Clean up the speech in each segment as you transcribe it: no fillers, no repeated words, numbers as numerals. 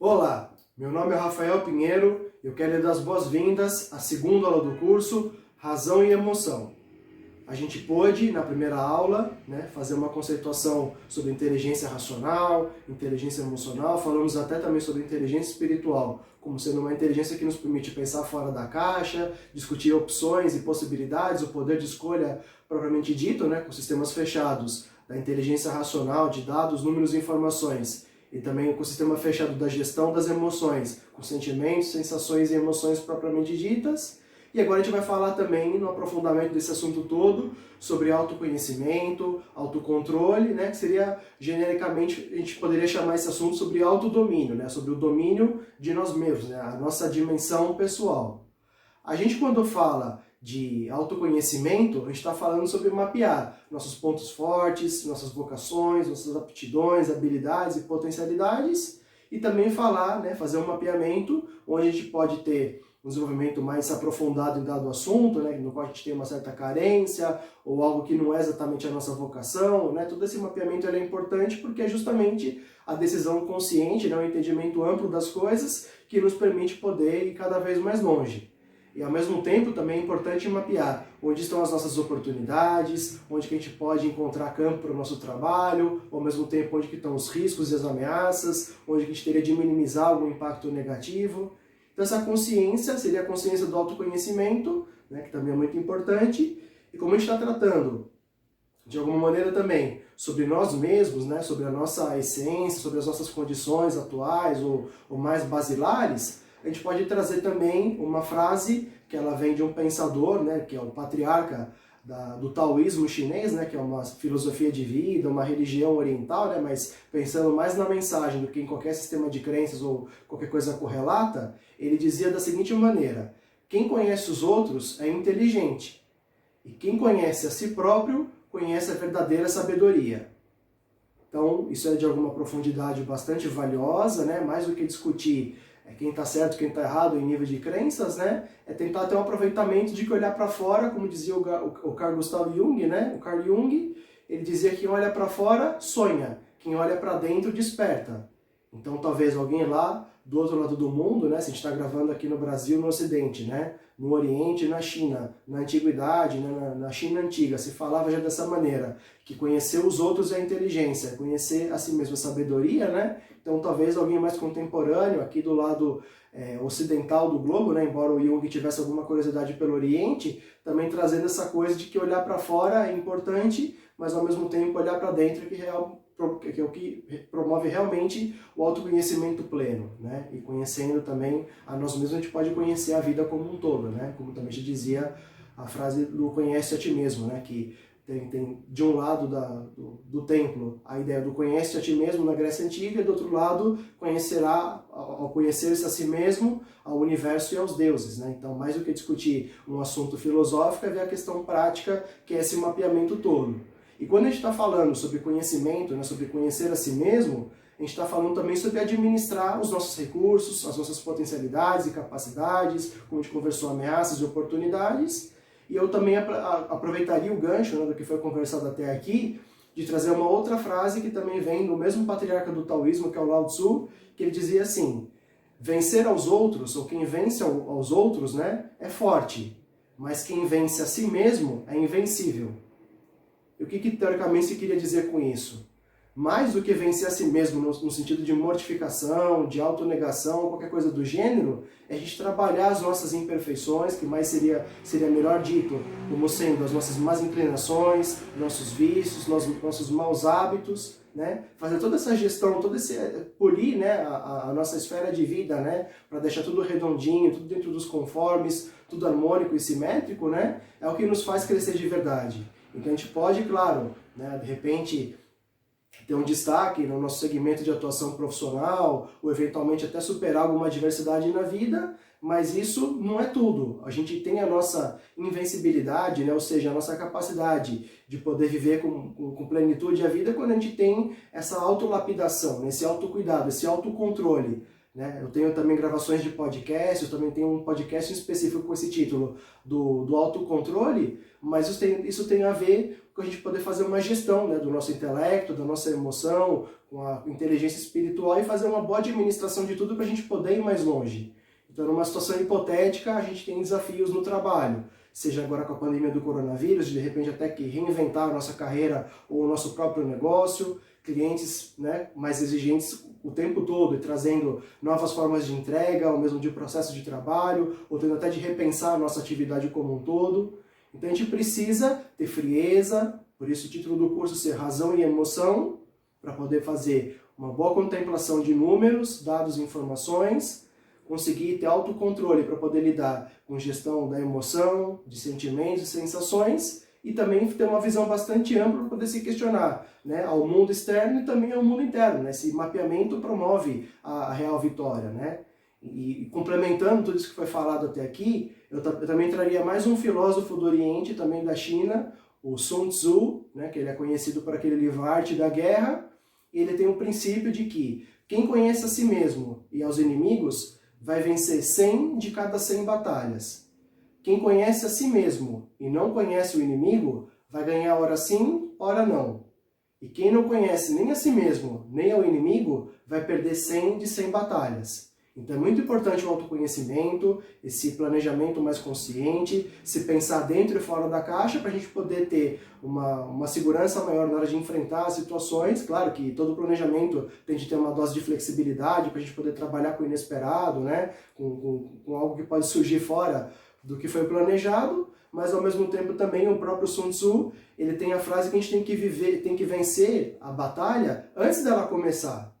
Olá, meu nome é Rafael Pinheiro e eu quero lhe dar as boas-vindas à segunda aula do curso Razão e Emoção. A gente pôde, na primeira aula, fazer uma conceituação sobre inteligência racional, inteligência emocional, falamos até também sobre inteligência espiritual, como sendo uma inteligência que nos permite pensar fora da caixa, discutir opções e possibilidades, o poder de escolha propriamente dito, com sistemas fechados, da inteligência racional, de dados, números e informações, e também com o sistema fechado da gestão das emoções, com sentimentos, sensações e emoções propriamente ditas. E agora a gente vai falar também, no aprofundamento desse assunto todo, sobre autoconhecimento, autocontrole, que seria, genericamente, a gente poderia chamar esse assunto sobre autodomínio, sobre o domínio de nós mesmos, a nossa dimensão pessoal. A gente, quando fala de autoconhecimento, a gente está falando sobre mapear nossos pontos fortes, nossas vocações, nossas aptidões, habilidades e potencialidades, e também falar, fazer um mapeamento onde a gente pode ter um desenvolvimento mais aprofundado em dado assunto, no qual a gente tem uma certa carência, ou algo que não é exatamente a nossa vocação, Todo esse mapeamento é importante porque é justamente a decisão consciente, o entendimento amplo das coisas que nos permite poder ir cada vez mais longe. E ao mesmo tempo também é importante mapear onde estão as nossas oportunidades, onde que a gente pode encontrar campo para o nosso trabalho, ao mesmo tempo onde que estão os riscos e as ameaças, onde que a gente teria de minimizar algum impacto negativo. Então essa consciência seria a consciência do autoconhecimento, que também é muito importante, e como a gente está tratando, de alguma maneira também, sobre nós mesmos, sobre a nossa essência, sobre as nossas condições atuais ou mais basilares, a gente pode trazer também uma frase que ela vem de um pensador, que é o patriarca do taoísmo chinês, que é uma filosofia de vida, uma religião oriental, mas pensando mais na mensagem do que em qualquer sistema de crenças ou qualquer coisa correlata, ele dizia da seguinte maneira: quem conhece os outros é inteligente, e quem conhece a si próprio conhece a verdadeira sabedoria. Então, isso é de alguma profundidade bastante valiosa, mais do que discutir quem está certo, quem está errado em nível de crenças, é tentar ter um aproveitamento de que olhar para fora, como dizia o Carl Gustav Jung, o Carl Jung, ele dizia que quem olha para fora sonha, quem olha para dentro desperta. Então talvez alguém lá do outro lado do mundo, se a gente está gravando aqui no Brasil, no Ocidente, no Oriente, na China, na Antiguidade, na China Antiga, se falava já dessa maneira, que conhecer os outros é inteligência, conhecer a si mesmo é sabedoria, Então talvez alguém mais contemporâneo, aqui do lado ocidental do globo, embora o Jung tivesse alguma curiosidade pelo Oriente, também trazendo essa coisa de que olhar para fora é importante, mas ao mesmo tempo olhar para dentro que é o que promove realmente o autoconhecimento pleno, E conhecendo também a nós mesmos, a gente pode conhecer a vida como um todo, Como também te dizia a frase do conhece a ti mesmo, Que tem de um lado do templo a ideia do conhece a ti mesmo na Grécia Antiga, e do outro lado conhecerá, ao conhecer-se a si mesmo, ao universo e aos deuses, Então, mais do que discutir um assunto filosófico, é ver a questão prática, que é esse mapeamento todo. E quando a gente está falando sobre conhecimento, sobre conhecer a si mesmo, a gente está falando também sobre administrar os nossos recursos, as nossas potencialidades e capacidades, como a gente conversou, ameaças e oportunidades. E eu também aproveitaria o gancho do que foi conversado até aqui, de trazer uma outra frase que também vem do mesmo patriarca do taoísmo, que é o Lao Tzu, que ele dizia assim: vencer aos outros, ou quem vence aos outros, é forte, mas quem vence a si mesmo é invencível. E o que teoricamente se queria dizer com isso? Mais do que vencer a si mesmo no sentido de mortificação, de autonegação, qualquer coisa do gênero, é a gente trabalhar as nossas imperfeições, que mais seria melhor dito, como sendo as nossas más inclinações, nossos vícios, nossos maus hábitos, fazer toda essa gestão, polir a nossa esfera de vida, para deixar tudo redondinho, tudo dentro dos conformes, tudo harmônico e simétrico, é o que nos faz crescer de verdade. Então a gente pode, claro, de repente ter um destaque no nosso segmento de atuação profissional, ou eventualmente até superar alguma adversidade na vida, mas isso não é tudo. A gente tem a nossa invencibilidade, ou seja, a nossa capacidade de poder viver com plenitude a vida quando a gente tem essa autolapidação, esse autocuidado, esse autocontrole. né? Eu tenho também gravações de podcast, eu também tenho um podcast específico com esse título do autocontrole, mas isso tem a ver com a gente poder fazer uma gestão, né, do nosso intelecto, da nossa emoção, com a inteligência espiritual e fazer uma boa administração de tudo para a gente poder ir mais longe. Então, numa situação hipotética, a gente tem desafios no trabalho, seja agora com a pandemia do coronavírus, de repente até que reinventar a nossa carreira ou o nosso próprio negócio, clientes, né, mais exigentes o tempo todo e trazendo novas formas de entrega, ou mesmo de processo de trabalho, ou tendo até de repensar a nossa atividade como um todo. Então a gente precisa ter frieza, por isso o título do curso ser Razão e Emoção, para poder fazer uma boa contemplação de números, dados e informações, conseguir ter autocontrole para poder lidar com gestão da emoção, de sentimentos e sensações, e também ter uma visão bastante ampla para poder se questionar, né, ao mundo externo e também ao mundo interno. Né? Esse mapeamento promove a real vitória. Né? E complementando tudo isso que foi falado até aqui, eu também traria mais um filósofo do Oriente, também da China, o Sun Tzu, né, que ele é conhecido por aquele livro Arte da Guerra. E ele tem o princípio de que quem conhece a si mesmo e aos inimigos vai vencer 100 de cada 100 batalhas. Quem conhece a si mesmo e não conhece o inimigo, vai ganhar ora sim, ora não. E quem não conhece nem a si mesmo, nem ao inimigo, vai perder 100 de 100 batalhas. Então é muito importante o autoconhecimento, esse planejamento mais consciente, se pensar dentro e fora da caixa para a gente poder ter uma segurança maior na hora de enfrentar as situações. Claro que todo planejamento tem de ter uma dose de flexibilidade para a gente poder trabalhar com o inesperado, né? com algo que pode surgir fora do que foi planejado, mas ao mesmo tempo também o próprio Sun Tzu, ele tem a frase que a gente tem que vencer a batalha antes dela começar.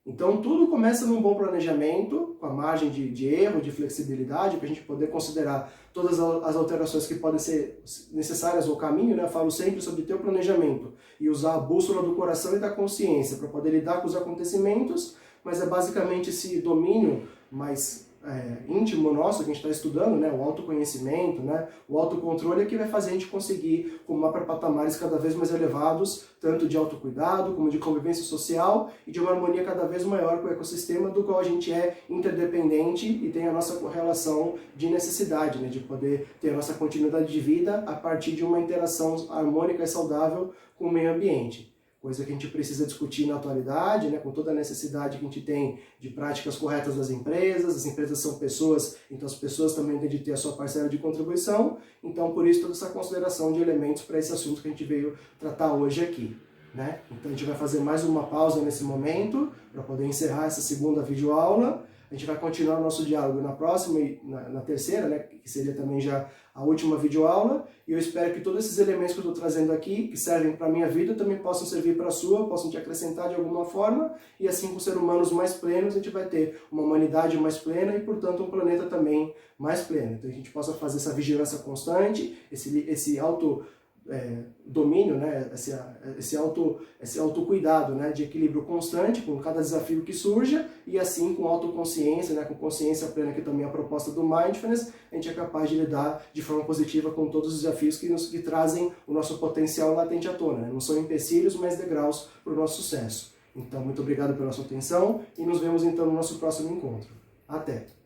Então tudo começa num bom planejamento, com a margem de erro, de flexibilidade, para a gente poder considerar todas as alterações que podem ser necessárias ao caminho, né? Eu falo sempre sobre ter o planejamento e usar a bússola do coração e da consciência para poder lidar com os acontecimentos, mas é basicamente esse domínio mais íntimo nosso que a gente está estudando, né, o autoconhecimento, né, o autocontrole é que vai fazer a gente conseguir rumar para patamares cada vez mais elevados, tanto de autocuidado como de convivência social e de uma harmonia cada vez maior com o ecossistema do qual a gente é interdependente e tem a nossa correlação de necessidade, né, de poder ter a nossa continuidade de vida a partir de uma interação harmônica e saudável com o meio ambiente. Coisa que a gente precisa discutir na atualidade, né, com toda a necessidade que a gente tem de práticas corretas das empresas. As empresas são pessoas, então as pessoas também têm de ter a sua parcela de contribuição. Então, por isso, toda essa consideração de elementos para esse assunto que a gente veio tratar hoje aqui. Né? Então, a gente vai fazer mais uma pausa nesse momento, para poder encerrar essa segunda videoaula. A gente vai continuar o nosso diálogo na próxima e na terceira, né, que seria também já a última videoaula. E eu espero que todos esses elementos que eu estou trazendo aqui, que servem para a minha vida, também possam servir para a sua, possam te acrescentar de alguma forma. E assim, com seres humanos mais plenos, a gente vai ter uma humanidade mais plena e, portanto, um planeta também mais pleno. Então, a gente possa fazer essa vigilância constante, esse domínio, né, esse autocuidado, né, de equilíbrio constante com cada desafio que surja e assim com autoconsciência, né, com consciência plena, que também é a proposta do Mindfulness, a gente é capaz de lidar de forma positiva com todos os desafios que trazem o nosso potencial latente à tona. Né? Não são empecilhos, mas degraus para o nosso sucesso. Então, muito obrigado pela sua atenção e nos vemos então no nosso próximo encontro. Até!